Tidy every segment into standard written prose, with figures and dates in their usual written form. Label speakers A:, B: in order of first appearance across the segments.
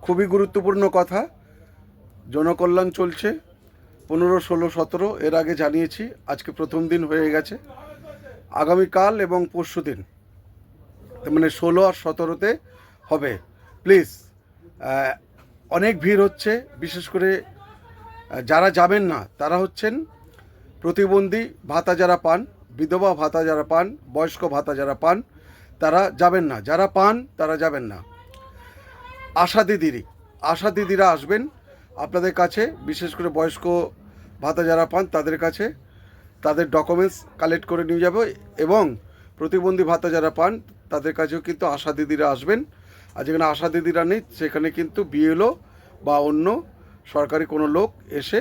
A: খুবই গুরুত্বপূর্ণ কথা। জনকল্যাণ চলছে 15, 16, 17 এর আগে জানিয়েছি, আজকে প্রথম দিন হয়ে গেছে। আগামীকাল এবং পরশু দিন মানে 16 আর 17-তে হবে। প্লিজ, অনেক ভিড় হচ্ছে। বিশেষ করে যারা যাবেন না তারা হচ্ছেন প্রতিবন্ধী ভাতা যারা পান, বিধবা ভাতা যারা পান, বয়স্ক ভাতা যারা পান, তারা যাবেন না। যারা পান তারা যাবেন না। আশা দিদিরা আসবেন আপনাদের কাছে। বিশেষ করে বয়স্ক ভাতা যারা পান তাদের কাছে তাদের ডকুমেন্টস কালেক্ট করে নিয়ে যাবে, এবং প্রতিবন্ধী ভাতা যারা পান তাদের কাছেও কিন্তু আশা দিদিরা আসবেন। আর যেখানে আশা দিদিরা নেই সেখানে কিন্তু বিএলও বা অন্য সরকারি কোনো লোক এসে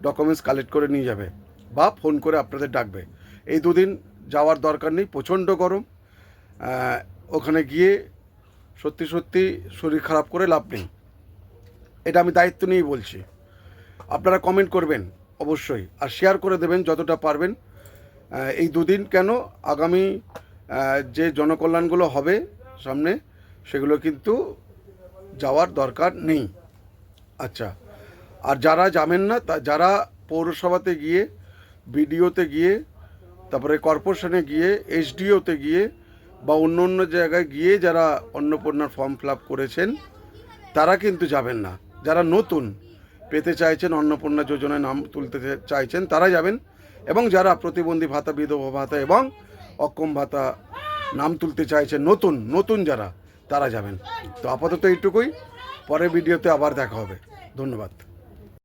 A: ডকুমেন্টস কালেক্ট করে নিয়ে যাবে বা ফোন করে আপনাদের ডাকবে। এই দুদিন যাওয়ার দরকার নেই, প্রচণ্ড গরম। ওখানে গিয়ে সত্যি সত্যি শরীর খারাপ করে লাভ নেই। এটা আমি দায়িত্ব নিয়েই বলছি। আপনারা কমেন্ট করবেন অবশ্যই, আর শেয়ার করে দেবেন যতটা পারবেন। এই দুদিন কেন, আগামী যে জনকল্যাণগুলো হবে সামনে, সেগুলো কিন্তু যাওয়ার দরকার নেই। আচ্ছা, আর যারা যাবেন না, যারা পৌরসভাতে গিয়ে, বিডিওতে গিয়ে, তারপরে কর্পোরেশনে গিয়ে, এসডিওতে গিয়ে বা অন্য অন্য জায়গায় গিয়ে যারা অন্নপূর্ণার ফর্ম ফিল আপ করেছেন তারা কিন্তু যাবেন না। যারা নতুন পেতে চাইছেন, অন্নপূর্ণা যোজনায় নাম তুলতে চাইছেন, তারা যাবেন। এবং যারা প্রতিবন্ধী ভাতা, বিধবা ভাতা এবং অক্ষম ভাতা নাম তুলতে চাইছেন, নতুন যারা, তারা যাবেন। তো আপাতত এইটুকুই। পরের ভিডিওতে আবার দেখা হবে। ধন্যবাদ।